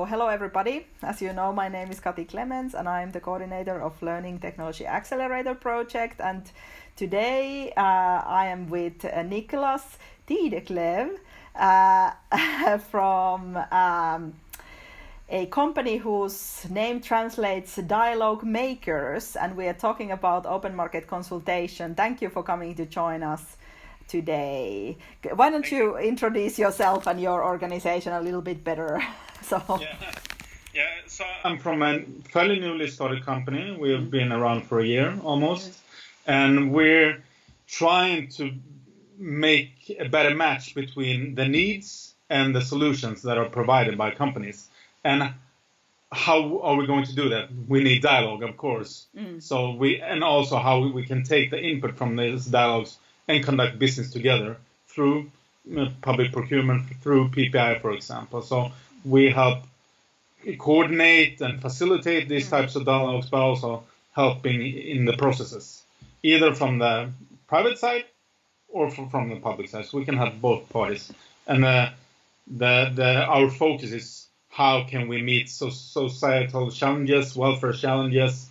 Hello everybody. As you know, my name is Kati Clemens and I'm the coordinator of Learning Technology Accelerator project. And today I am with Niklas Tideklev from a company whose name translates Dialogmakers, and we are talking about open market consultation. Thank you for coming to join us today. Why don't you introduce yourself and your organization a little bit better? So I'm from a fairly newly started company. We've been around for a year almost, and we're trying to make a better match between the needs and the solutions that are provided by companies. And how are we going to do that? We need dialogue, of course. So and also how we can take the input from these dialogues and conduct business together through public procurement, through PPI, for example. So we help coordinate and facilitate these types of dialogues, but also helping in the processes, either from the private side or from the public side. So we can have both parties. And our focus is how can we meet societal challenges, welfare challenges,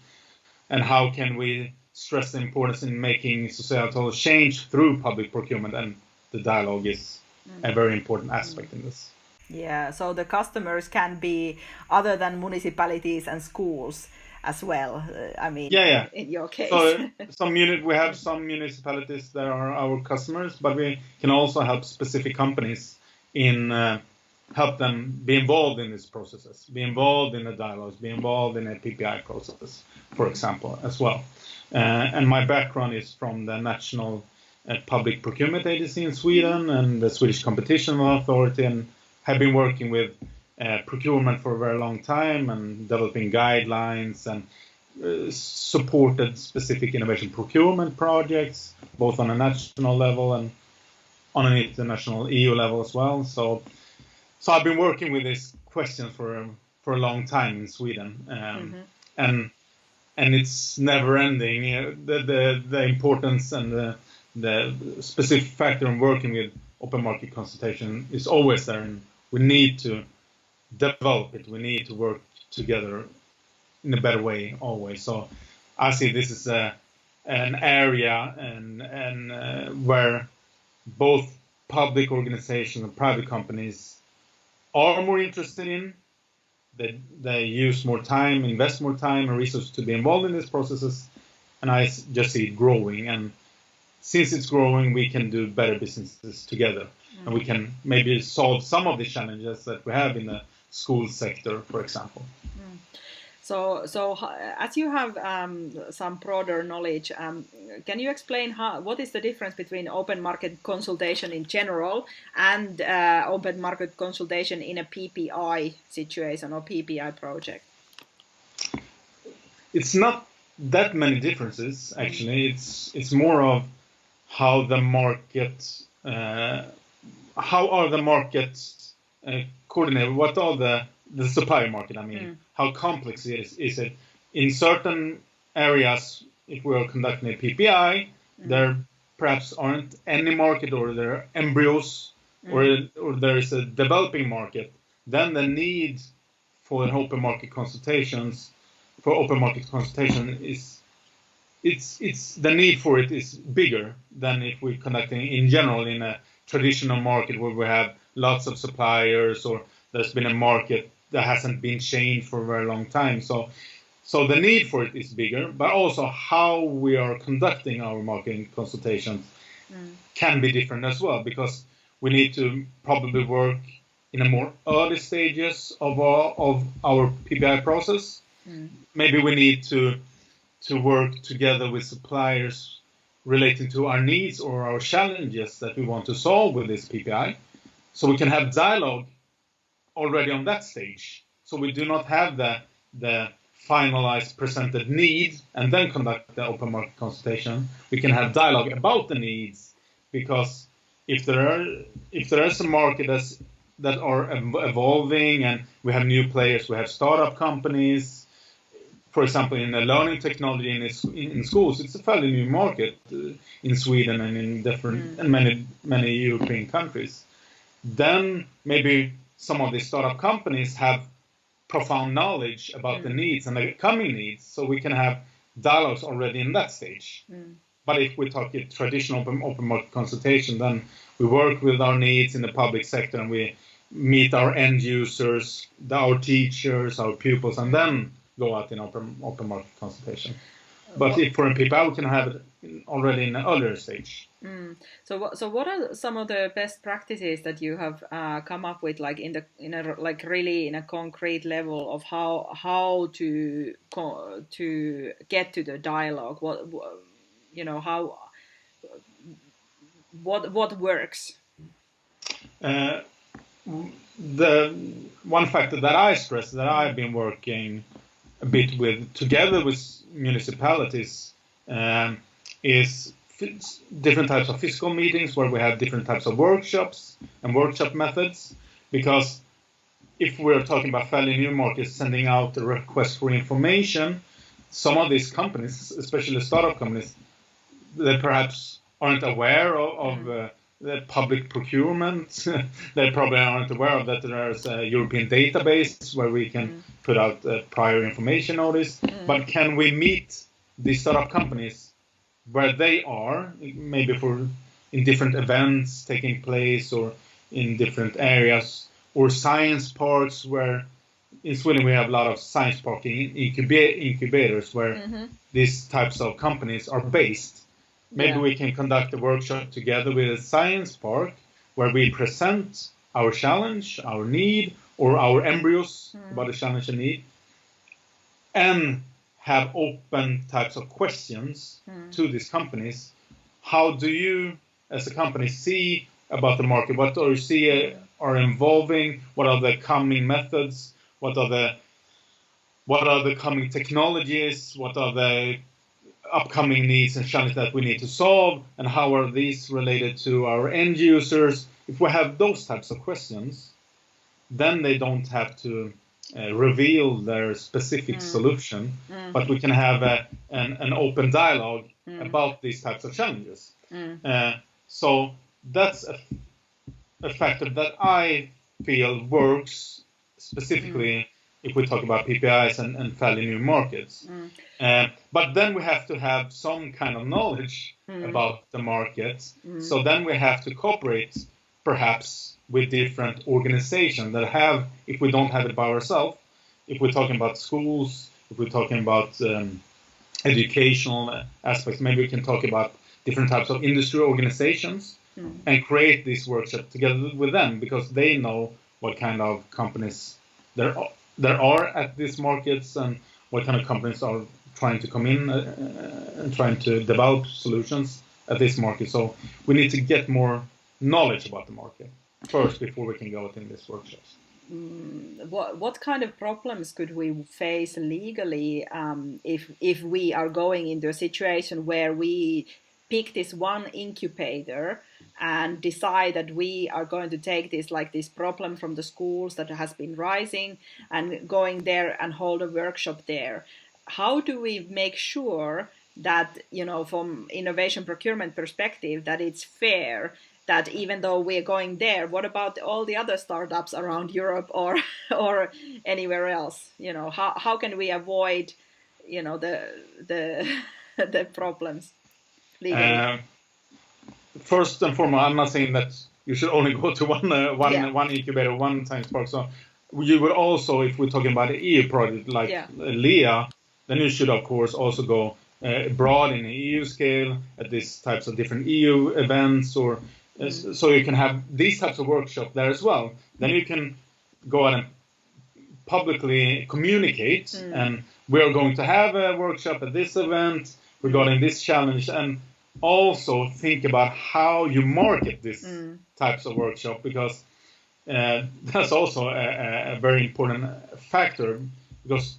and how can we stress the importance in making societal change through public procurement, and the dialogue is a very important aspect in this. Yeah, so the customers can be other than municipalities and schools as well. In your case. So we have some municipalities that are our customers, but we can also help specific companies in help them be involved in these processes, be involved in the dialogues, be involved in a PPI process, for example, as well. And my background is from the National Public Procurement Agency in Sweden and the Swedish Competition Authority, and have been working with procurement for a very long time and developing guidelines and supported specific innovation procurement projects, both on a national level and on an international EU level as well. So I've been working with these questions for a long time in Sweden, and it's never ending. The importance and the specific factor in working with open market consultation is always there, and we need to develop it. We need to work together in a better way always. So I see this is an area and where both public organizations and private companies are more interested in. They use more time, invest more time and resources to be involved in these processes, and I just see it growing. And since it's growing, we can do better businesses together, and we can maybe solve some of the challenges that we have in the school sector, for example. So as you have some broader knowledge, can you explain what is the difference between open market consultation in general and open market consultation in a PPI situation or PPI project? It's not that many differences, actually. It's more of how the market, how are the markets coordinated? What are the supply market? How complex is it? In certain areas, if we are conducting a PPI, there perhaps aren't any market, or there are embryos, or there is a developing market. Then the need for an open market consultation is the need for it is bigger than if we're conducting in general in a traditional market where we have lots of suppliers, or there's been a market that hasn't been changed for a very long time. So the need for it is bigger, but also how we are conducting our marketing consultations can be different as well, because we need to probably work in a more early stages of our PPI process. Maybe we need to work together with suppliers relating to our needs or our challenges that we want to solve with this PPI. So we can have dialogue already on that stage. So we do not have the finalized presented need and then conduct the open market consultation. We can have dialogue about the needs, because if there is a market that are evolving and we have new players, we have startup companies. For example, in the learning technology in schools, it's a fairly new market in Sweden and in different and many European countries. Then maybe some of the startup companies have profound knowledge about the needs and the coming needs, so we can have dialogues already in that stage. But if we talk traditional open market consultation, then we work with our needs in the public sector and we meet our end users, our teachers, our pupils, and then go out in open market consultation. But if for a PPI, we can have it already in an earlier stage. So what are some of the best practices that you have come up with, like in a concrete level of how to get to the dialogue? What works? The one factor that I stress, that I've been working a bit with together with municipalities, is different types of physical meetings where we have different types of workshops and workshop methods. Because if we're talking about fairly new markets sending out a request for information, some of these companies, especially startup companies, they perhaps aren't aware of the public procurement. They probably aren't aware of that there's a European database where we can put out prior information notice. But can we meet these startup companies where they are, maybe in different events taking place or in different areas, or science parks where in Sweden we have a lot of science park incubators where these types of companies are based. Maybe we can conduct a workshop together with a science park where we present our challenge, our need, or our embryos about the challenge and need, and have open types of questions to these companies. How do you, as a company, see about the market? What do you see are involving? What are the coming methods? What are the coming technologies? What are the upcoming needs and challenges that we need to solve? And how are these related to our end users? If we have those types of questions, then they don't have to reveal their specific solution, but we can have an open dialogue about these types of challenges. So that's a factor that I feel works specifically if we talk about PPIs and fairly new markets. But then we have to have some kind of knowledge about the market. So then we have to cooperate perhaps with different organizations that have, if we don't have it by ourselves, if we're talking about schools, if we're talking about educational aspects, maybe we can talk about different types of industry organizations and create this workshop together with them, because they know what kind of companies there are at these markets and what kind of companies are trying to come in and trying to develop solutions at this market. So we need to get more knowledge about the market first before we can go out in these workshops. What kind of problems could we face legally if we are going into a situation where we pick this one incubator and decide that we are going to take this problem from the schools that has been rising and going there and hold a workshop there? How do we make sure that, from innovation procurement perspective, that it's fair, that even though we're going there, what about all the other startups around Europe or anywhere else? How can we avoid, the problems legally? First and foremost, I'm not saying that you should only go to one incubator, one science park. So you would also, if we're talking about an EU project like LEA, then you should of course also go broad in the EU scale at these types of different EU events, or so you can have these types of workshops there as well. Then you can go out and publicly communicate, and we are going to have a workshop at this event regarding this challenge, and also think about how you market this types of workshop, because that's also a very important factor, because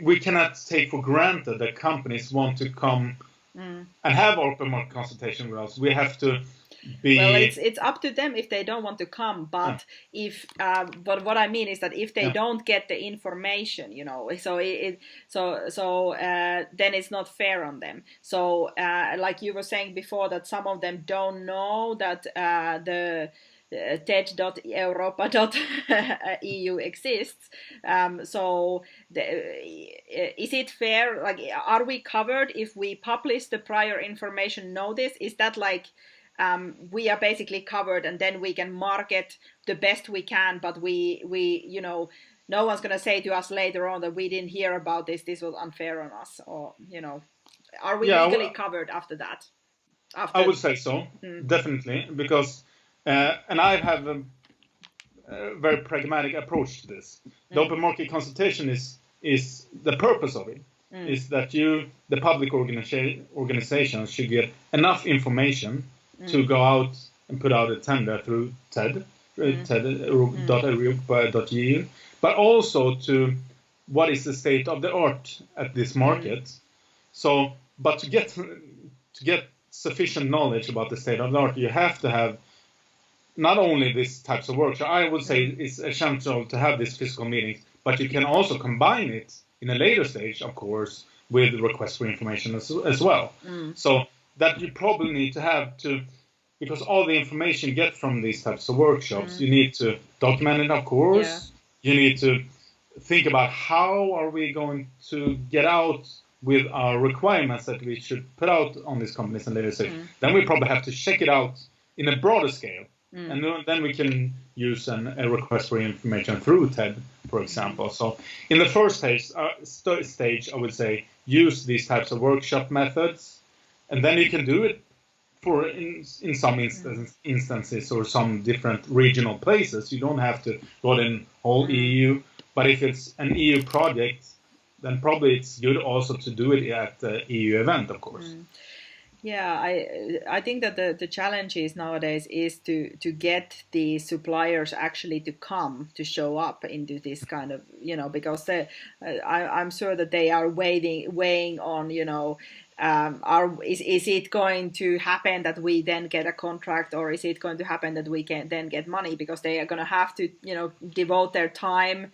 we cannot take for granted that companies want to come and have open market consultation with us. We have to Well, it's up to them if they don't want to come, but but what I mean is that if they don't get the information, so then it's not fair on them. So like you were saying before, that some of them don't know that the TED.europa.eu exists. So is it fair? Like, are we covered if we publish the prior information notice? Is that like we are basically covered, and then we can market the best we can, but we no one's going to say to us later on that we didn't hear about this was unfair on us, or are we legally covered after that? I would say so, definitely, because and I have a very pragmatic approach to this. The open market consultation is the purpose of it is that the public organizations should get enough information to go out and put out a tender through TED, TED.europa.eu, but also to what is the state of the art at this market. So, but to get sufficient knowledge about the state of the art, you have to have not only these types of workshops. I would say it's essential to have these physical meetings, but you can also combine it in a later stage, of course, with requests for information as well. So that you probably need to have because all the information you get from these types of workshops, you need to document it, of course. Yeah. You need to think about how are we going to get out with our requirements that we should put out on these companies in later stage. Then we probably have to check it out in a broader scale. And then we can use a request for information through TED, for example. So in the first stage, I would say use these types of workshop methods, and then you can do it in some instances or some different regional places. You don't have to go in whole EU, but if it's an EU project, then probably it's good also to do it at the EU event, of course. Yeah, I think that the challenges nowadays is to get the suppliers actually to come, to show up into this kind of, because I'm sure that they are weighing on, is it going to happen that we then get a contract, or is it going to happen that we can then get money, because they are going to have to, devote their time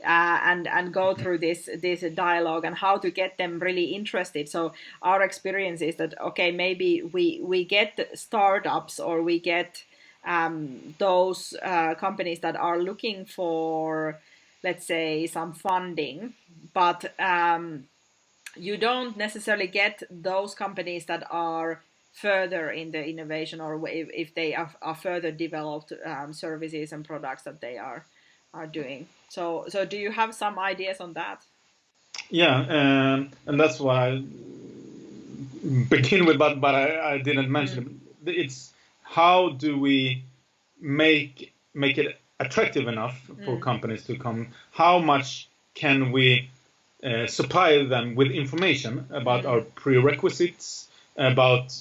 and go through this dialogue, and how to get them really interested. So our experience is that, okay, maybe we get startups, or we get those companies that are looking for, let's say, some funding, but you don't necessarily get those companies that are further in the innovation, or if they are further developed services and products that they are doing. So do you have some ideas on that? Yeah, and that's what I begin with, but I didn't mention it. It's how do we make it attractive enough for companies to come? How much can we supply them with information about our prerequisites, about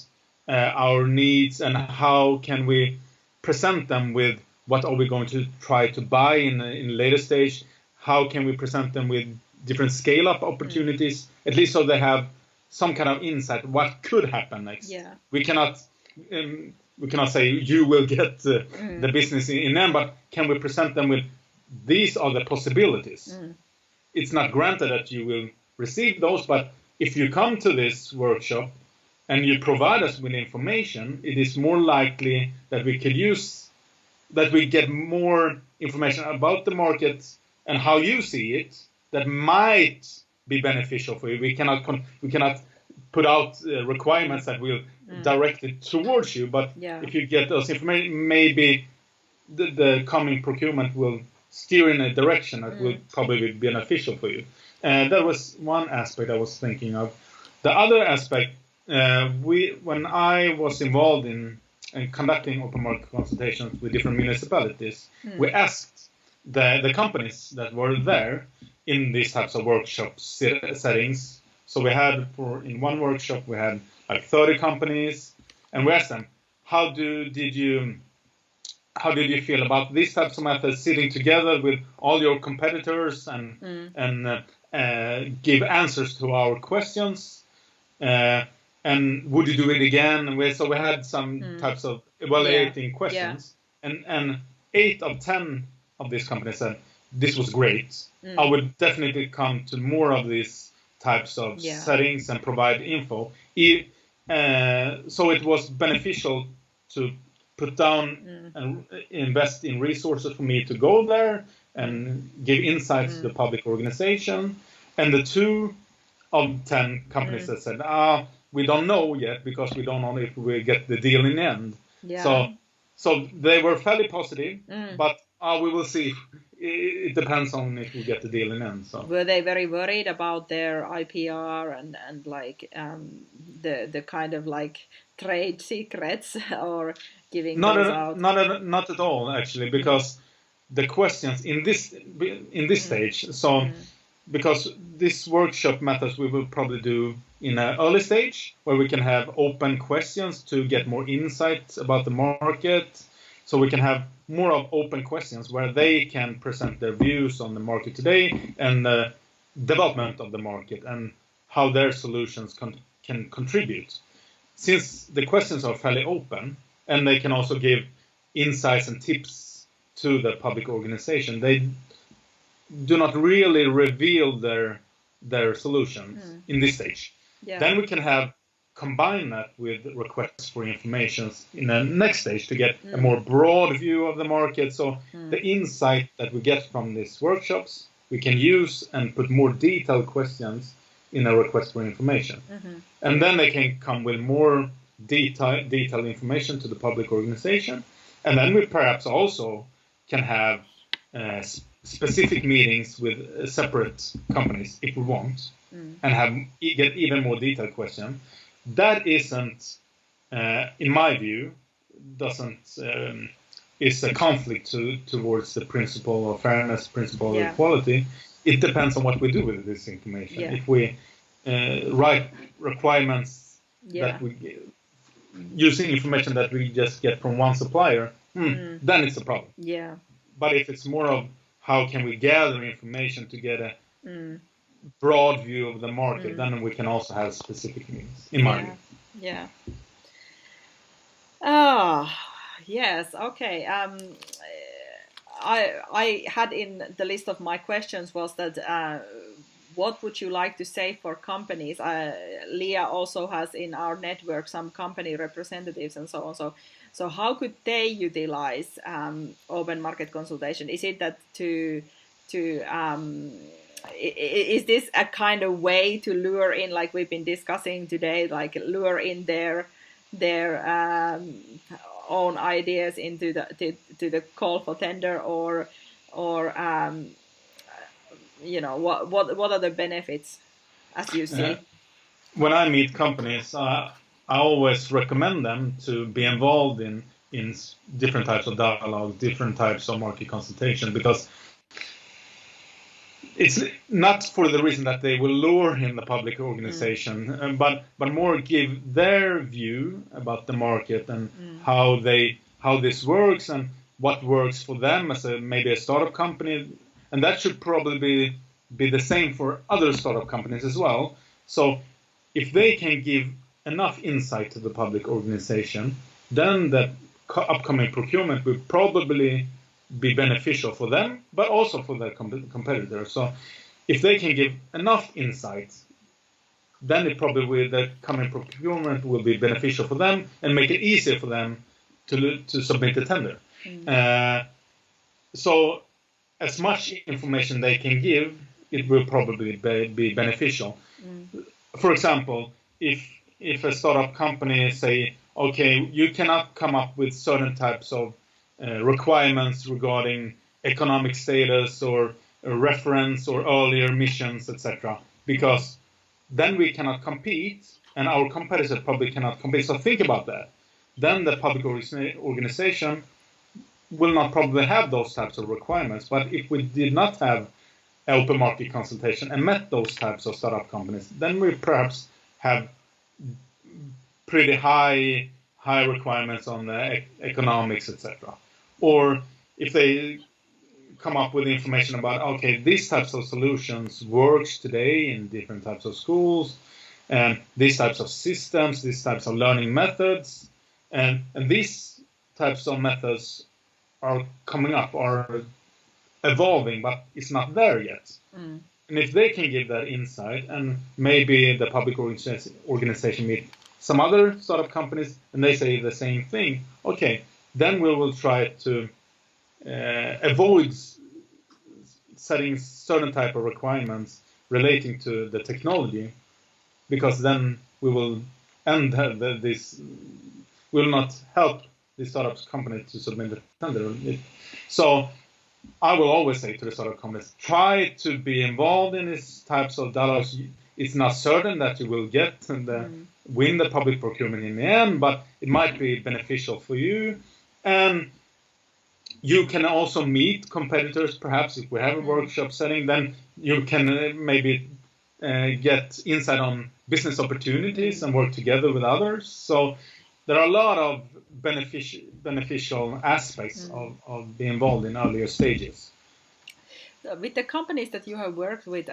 our needs, and how can we present them with what are we going to try to buy in later stage? How can we present them with different scale-up opportunities, at least so they have some kind of insight what could happen next? Yeah. We cannot say you will get the business in them, but can we present them with these are the possibilities? It's not granted that you will receive those, but if you come to this workshop and you provide us with information, it is more likely that we could that we get more information about the market and how you see it that might be beneficial for you. We cannot put out requirements that will direct it towards you, but if you get those information, maybe the coming procurement will steer in a direction that will probably be beneficial for you. That was one aspect I was thinking of. The other aspect, when I was involved in conducting open market consultations with different municipalities, we asked the companies that were there in these types of workshop settings. So we had, in one workshop, we had like 30 companies, and we asked them, how did you feel about these types of methods, sitting together with all your competitors and give answers to our questions? And would you do it again? So we had some types of evaluating questions, and 8 of 10 of these companies said this was great. I would definitely come to more of these types of settings and provide info. So it was beneficial to put down and invest in resources for me to go there and give insights to the public organization. And the 2 of 10 companies that said, we don't know yet because we don't know if we get the deal in the end. Yeah. So they were fairly positive, but we will see. It depends on if we get the deal in the end. So were they very worried about their IPR and like the kind of like trade secrets or giving those out? Not at all, actually, because the questions in this stage. So because this workshop methods we will probably do in an early stage where we can have open questions to get more insights about the market. So we can have more of open questions where they can present their views on the market today and the development of the market and how their solutions can contribute. Since the questions are fairly open and they can also give insights and tips to the public organization, they do not really reveal their solutions in this stage. Yeah. Then we can combine that with requests for information in the next stage to get a more broad view of the market. So the insight that we get from these workshops, we can use and put more detailed questions in a request for information. And then they can come with more detailed information to the public organization. And then we perhaps also can have specific meetings with separate companies if we want, and get even more detailed questions. That isn't, in my view, is a conflict towards the principle of fairness, principle of equality. It depends on what we do with this information. If we write requirements that we using information that we just get from one supplier, then it's a problem. Yeah. But if it's more of how can we gather information to get a broad view of the market, then we can also have specific needs, in my view. Yeah. Oh, yes. Okay. I had in the list of my questions was that what would you like to say for companies? LEA also has in our network some company representatives and so on. So how could they utilize open market consultation? Is it that is this a kind of way to lure in, like we've been discussing today, like lure in their own ideas into the call for tender, or what are the benefits as you see? When I meet companies, I always recommend them to be involved in different types of dialogue, different types of market consultation, because it's not for the reason that they will lure in the public organization, but more give their view about the market and how this works and what works for them as maybe a startup company, and that should probably be the same for other startup companies as well. So if they can give enough insight to the public organization, then that upcoming procurement will probably be beneficial for them, but also for their competitors. So if they can give enough insight, then it probably will, the coming procurement will be beneficial for them and make it easier for them to submit the tender. So as much information they can give, it will probably be beneficial. For example, if a startup company say, okay, you cannot come up with certain types of requirements regarding economic status or reference or earlier missions, etc., because then we cannot compete and our competitors probably cannot compete. So think about that. Then the public organization will not probably have those types of requirements. But if we did not have open market consultation and met those types of startup companies, then we perhaps have pretty high requirements on the economics, etc. Or if they come up with information about, okay, these types of solutions works today in different types of schools, and these types of systems, these types of learning methods, and these types of methods are coming up, are evolving, but it's not there yet. And if they can give that insight, and maybe the public organization meet some other startup companies and they say the same thing, okay, then we will try to avoid setting certain type of requirements relating to the technology, because then we will will not help the startup company to submit the tender. So I will always say to the startup companies, try to be involved in these types of dialogues. It's not certain that you will get win the public procurement in the end, but it might be beneficial for you. And you can also meet competitors. Perhaps if we have a workshop setting, then you can maybe get insight on business opportunities and work together with others. So there are a lot of beneficial aspects of being involved in earlier stages. With the companies that you have worked with,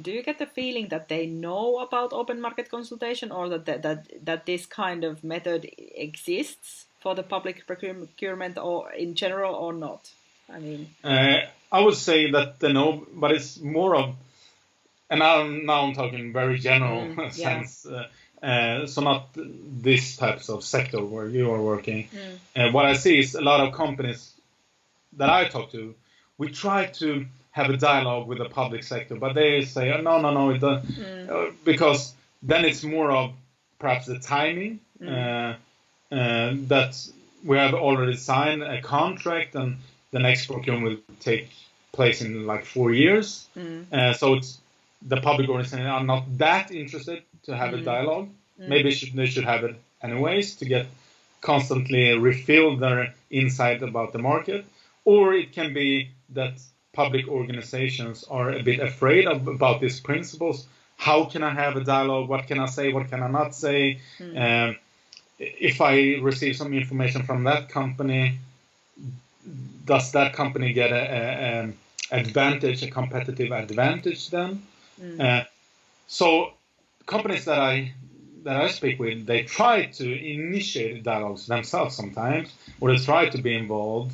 do you get the feeling that they know about open market consultation, or that this kind of method exists for the public procurement or in general, or not? I mean, I would say that they know, but it's more of, and now I'm talking very general sense. So not this types of sector where you are working. What I see is a lot of companies that I talk to, we try to have a dialogue with the public sector, but they say, oh, no, it doesn't, because then it's more of perhaps the timing, that we have already signed a contract and the next procurement will take place in like 4 years. So it's the public organizations are not that interested to have a dialogue. Maybe they should have it anyways to get constantly refill their insight about the market. Or it can be that public organizations are a bit afraid about these principles. How can I have a dialogue? What can I say? What can I not say? If I receive some information from that company, does that company get a competitive advantage then? So companies that I speak with, they try to initiate dialogues themselves sometimes, or they try to be involved.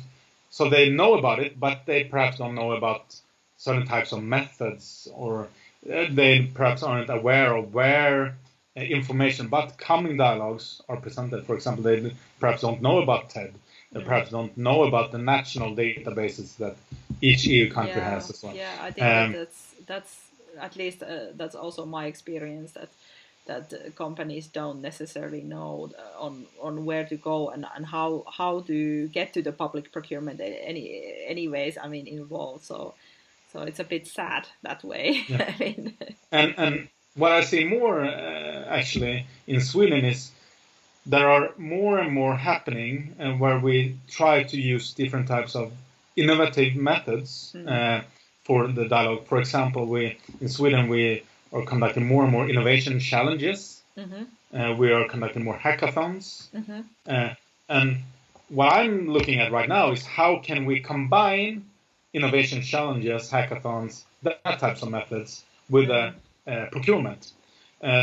So they know about it, but they perhaps don't know about certain types of methods, or they perhaps aren't aware of where information about coming dialogues are presented. For example, they perhaps don't know about TED. They perhaps don't know about the national databases that each EU country has as well. Yeah, I think that's at least that's also my experience, that companies don't necessarily know on where to go and how to get to the public procurement anyways, I mean, involved. So it's a bit sad that way. Yeah. I mean, and what I see more actually in Sweden is there are more and more happening where we try to use different types of innovative methods for the dialogue. For example, in Sweden we are conducting more and more innovation challenges. We are conducting more hackathons. And what I'm looking at right now is how can we combine innovation challenges, hackathons, that types of methods with procurement.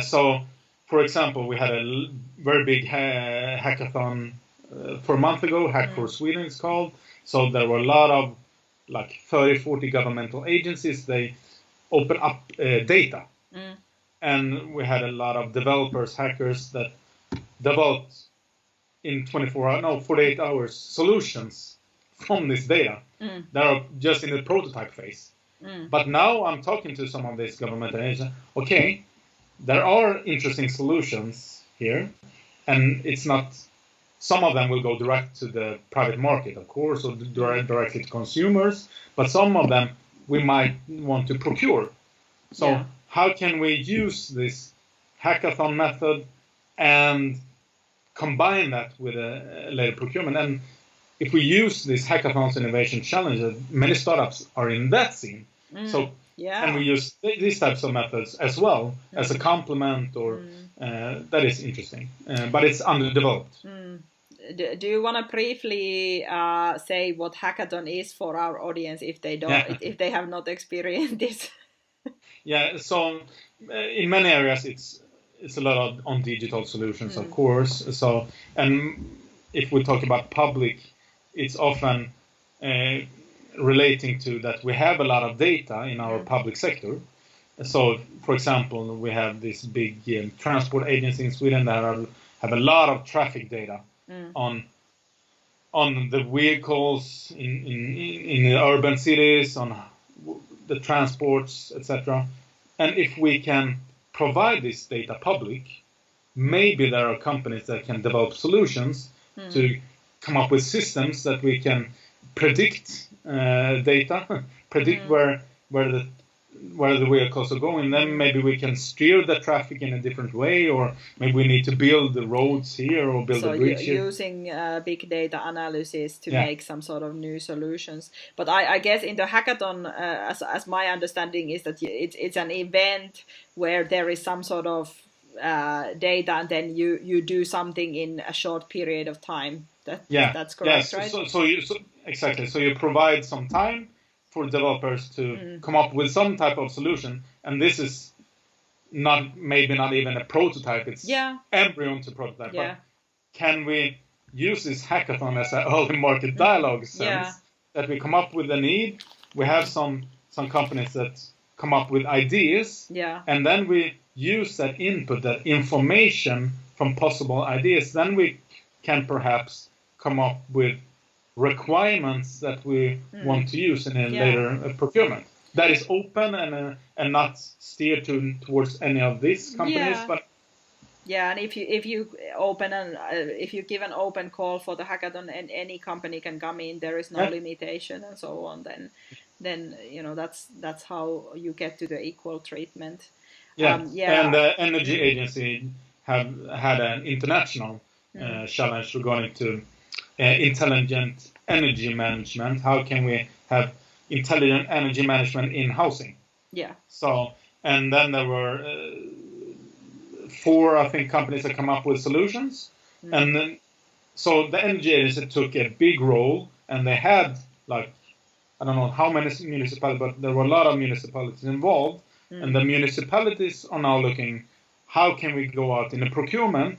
So, for example, we had a very big hackathon for a month ago, Hack for Sweden it's called. So there were a lot of like 30, 40 governmental agencies. They open up data. And we had a lot of developers, hackers that developed in 48 hours solutions from this data that are just in the prototype phase. But now I'm talking to some of these governmental agencies. Okay, there are interesting solutions here, and it's not. Some of them will go direct to the private market, of course, or directly to consumers. But some of them we might want to procure. So how can we use this hackathon method and combine that with a later procurement? And if we use these hackathons innovation challenges, many startups are in that scene. So and we use these types of methods as well as a complement, or that is interesting, but it's underdeveloped. Do you want to briefly say what hackathon is for our audience if they don't, if they have not experienced this? So in many areas it's a lot on digital solutions, of course. So, and if we talk about public, it's often relating to that we have a lot of data in our public sector. So, for example, we have this big transport agency in Sweden that have a lot of traffic data on the vehicles in the urban cities, on the transports, etc. And if we can provide this data public, maybe there are companies that can develop solutions to come up with systems that we can predict data, predict where the vehicles are going. Then maybe we can steer the traffic in a different way, or maybe we need to build the roads here or build a bridge here. Using big data analysis to make some sort of new solutions. But I guess in the hackathon, as my understanding is that it's an event where there is some sort of data, and then you do something in a short period of time. That's correct, right? Exactly. So you provide some time for developers to come up with some type of solution, and this is maybe not even a prototype. It's embryo to prototype. But can we use this hackathon as an early market dialogue sense that we come up with a need? We have some companies that come up with ideas, and then we use that input, that information from possible ideas. Then we can perhaps come up with requirements that we want to use in a later procurement. That is open and not steered towards any of these companies, but and if you open if you give an open call for the hackathon and any company can come in, there is no limitation and so on. Then that's how you get to the equal treatment. And the energy agency have had an international challenge regarding to intelligent energy management. How can we have intelligent energy management in housing? So, and then there were 4, I think, companies that come up with solutions. And then, so the energy agency took a big role, and they had, like, I don't know how many municipalities, but there were a lot of municipalities involved. And the municipalities are now looking, how can we go out in a procurement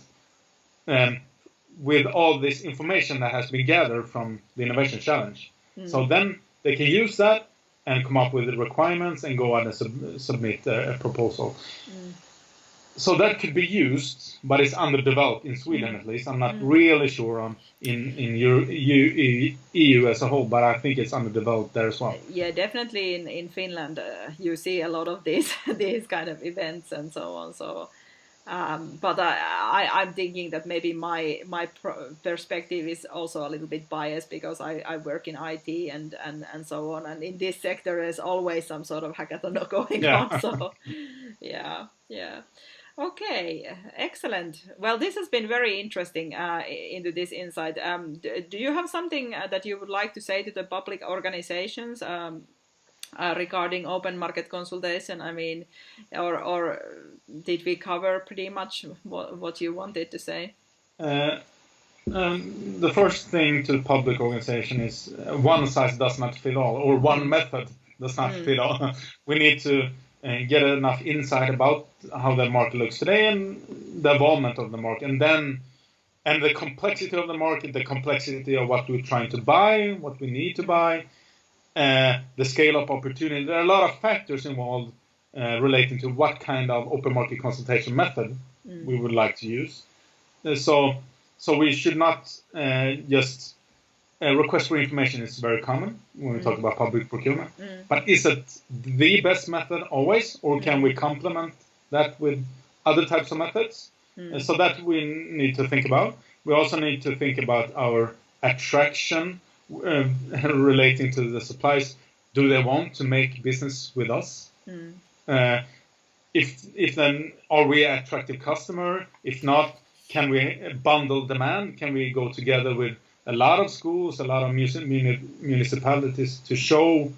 with all this information that has been gathered from the Innovation Challenge. So then they can use that and come up with the requirements and go out and submit a proposal. So that could be used, but it's underdeveloped in Sweden at least. I'm not really sure on in EU as a whole, but I think it's underdeveloped there as well. Yeah, definitely in Finland you see a lot of these kind of events and so on. So, but I'm thinking that maybe my perspective is also a little bit biased because I work in IT and so on, and in this sector there's always some sort of hackathon going on. So, yeah. Okay, excellent. Well, this has been very interesting into this insight. Do you have something that you would like to say to the public organizations regarding open market consultation? I mean, or did we cover pretty much what you wanted to say? The first thing to the public organization is one size does not fit all, or one method does not fit all. We need to get enough insight about how the market looks today and the involvement of the market, and the complexity of the market, the complexity of what we're trying to buy, what we need to buy, the scale of opportunity. There are a lot of factors involved relating to what kind of open market consultation method we would like to use. So we should not just request for information is very common when we talk about public procurement. But is it the best method always, or can we complement that with other types of methods? So that we need to think about. We also need to think about our attraction relating to the suppliers. Do they want to make business with us? If then, are we an attractive customer? If not, can we bundle demand? Can we go together with a lot of schools, a lot of municipalities to show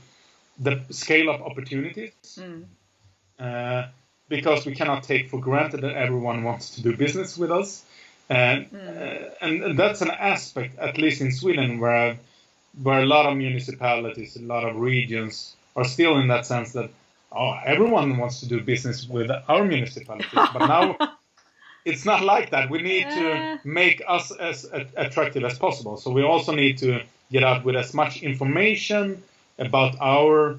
the scale of opportunities? Because we cannot take for granted that everyone wants to do business with us. And that's an aspect, at least in Sweden, where a lot of municipalities, a lot of regions are still in that sense that everyone wants to do business with our municipalities. But it's not like that. We need to make us as attractive as possible. So we also need to get out with as much information about our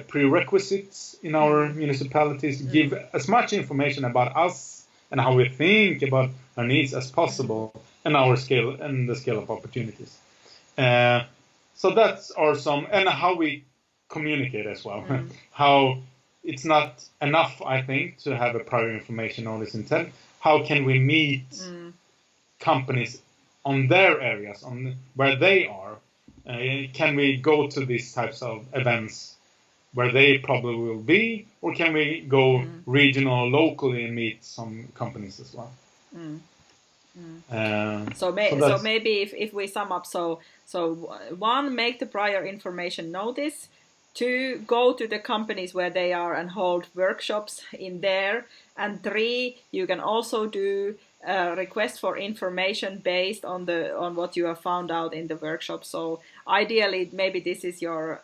prerequisites in our municipalities, give as much information about us and how we think about our needs as possible, and our scale and the scale of opportunities. So that's our some, and how we communicate as well. How it's not enough, I think, to have a prior information notice intent. How can we meet companies on their areas, on where they are? Can we go to these types of events where they probably will be, or can we go regional, locally, and meet some companies as well? So maybe if we sum up, so one, make the prior information notice. 2, go to the companies where they are and hold workshops in there. And 3, you can also do a request for information based on what you have found out in the workshop. So ideally, maybe this is your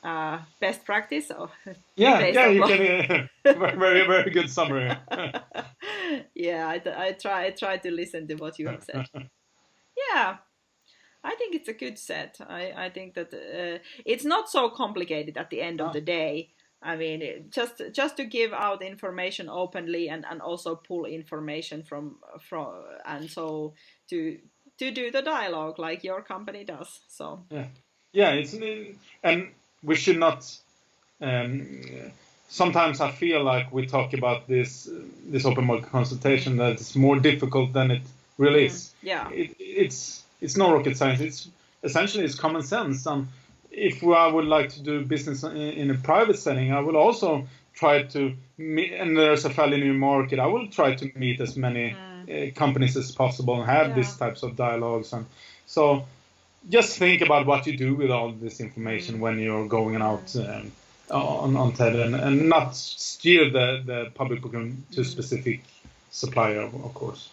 best practice. Or you can. Very, very good summary. Yeah, I try to listen to what you have said. Yeah. I think it's a good set. I think that it's not so complicated at the end of the day. I mean, just to give out information openly and also pull information from and so to do the dialogue like your company does. So it's and we should not. Sometimes I feel like we talk about this open market consultation that it's more difficult than it really is. Yeah, it's no rocket science. It's essentially common sense. If I would like to do business in a private setting, I will also try to meet, and there's a fairly new market, I will try to meet as many companies as possible and have these types of dialogues. And so just think about what you do with all this information when you're going out on TED, and not steer the public procurement to a specific supplier, of course.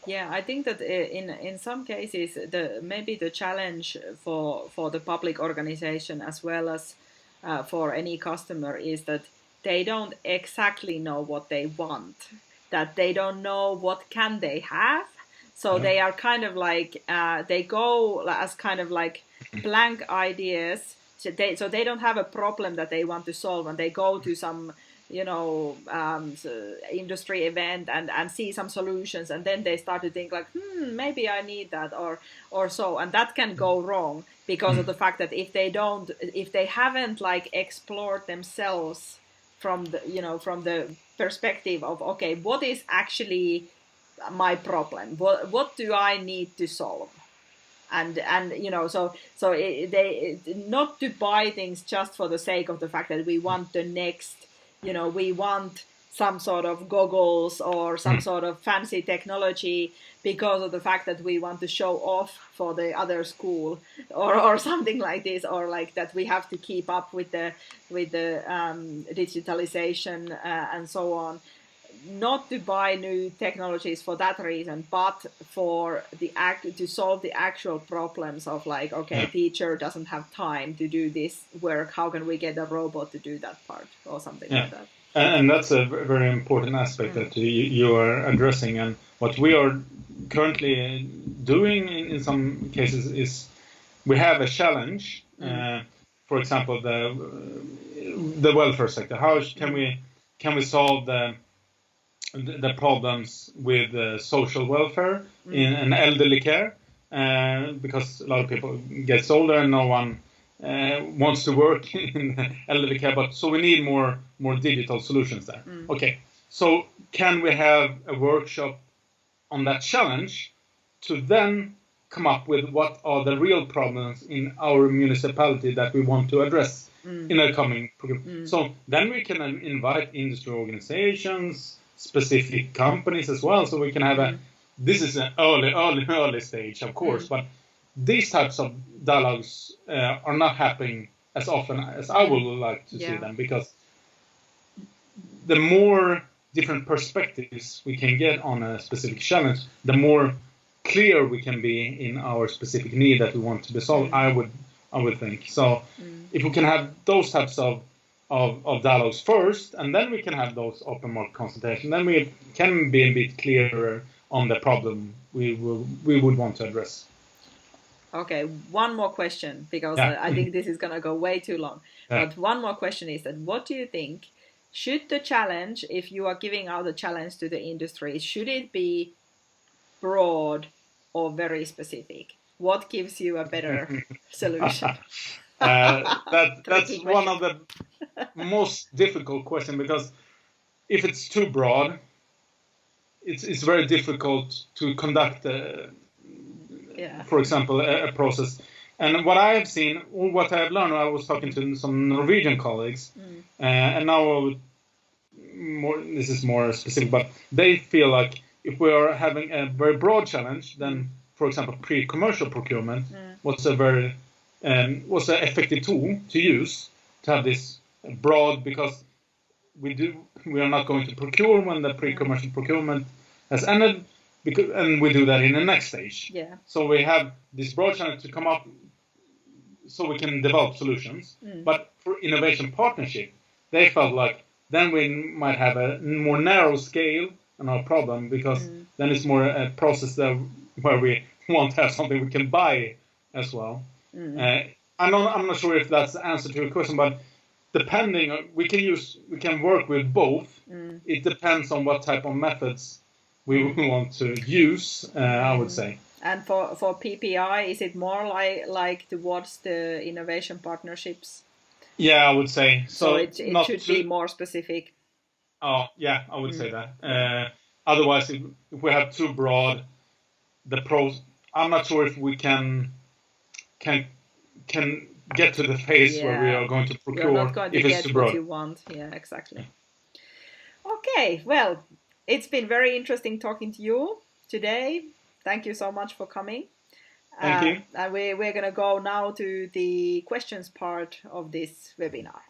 Yeah, I think that in some cases maybe the challenge for the public organization as well as for any customer is that they don't exactly know what they want, that they don't know what can they have. So they are kind of like they go as kind of like blank ideas. So they don't have a problem that they want to solve, and they go to some industry event and see some solutions, and then they start to think like, maybe I need that or so, and that can go wrong because of the fact that if they haven't like explored themselves from the perspective of, okay, what is actually my problem, what do I need to solve, and they not to buy things just for the sake of the fact that we want the next. We want some sort of goggles or some sort of fancy technology because of the fact that we want to show off for the other school or something like this, or like that we have to keep up with the digitalization and so on. Not to buy new technologies for that reason, but for to solve the actual problems of like, okay, teacher doesn't have time to do this work. How can we get a robot to do that part or something like that? And that's a very important aspect that you are addressing. And what we are currently doing in some cases is we have a challenge. For example, the welfare sector. How can we solve the problems with social welfare in an elderly care, because a lot of people get older and no one wants to work in elderly care, but so we need more digital solutions there. Okay, so can we have a workshop on that challenge to then come up with what are the real problems in our municipality that we want to address in a coming program? So then we can invite industry organizations, specific companies as well, so we can have this is an early stage, of course, but these types of dialogues are not happening as often as I would like to see them, because the more different perspectives we can get on a specific challenge, the more clear we can be in our specific need that we want to be solved. I would think so. If we can have those types of dialogues first, and then we can have those open market consultations, then we can be a bit clearer on the problem we would want to address. Okay, one more question, because Yeah. I think this is going to go way too long. Yeah. But one more question is that what do you think? Should the challenge, if you are giving out a challenge to the industry, should it be broad or very specific? What gives you a better solution? That's one of the most difficult questions, because if it's too broad, it's very difficult to conduct, for example, a process. And what I have seen, or what I have learned, I was talking to some Norwegian colleagues, and now this is more specific, but they feel like if we are having a very broad challenge, then, for example, pre-commercial procurement was an effective tool to use to have this broad, because we are not going to procure when the pre-commercial procurement has ended, and we do that in the next stage. Yeah. So we have this broad challenge to come up so we can develop solutions. But for innovation partnership, they felt like then we might have a more narrow scale on our problem, because then it's more a process where we want to have something we can buy as well. I'm not sure if that's the answer to your question, but depending on, we can work with both. It depends on what type of methods we want to use, I would say. And for PPI, is it more like towards the innovation partnerships? Yeah, I would say so. It should be more specific. Oh, yeah, I would say that. Otherwise, if we have too broad, I'm not sure if we can get to the phase where we are going to procure. You're not going to get what you want. Yeah, exactly. Okay, well, it's been very interesting talking to you today. Thank you so much for coming. Thank you. And we're going to go now to the questions part of this webinar.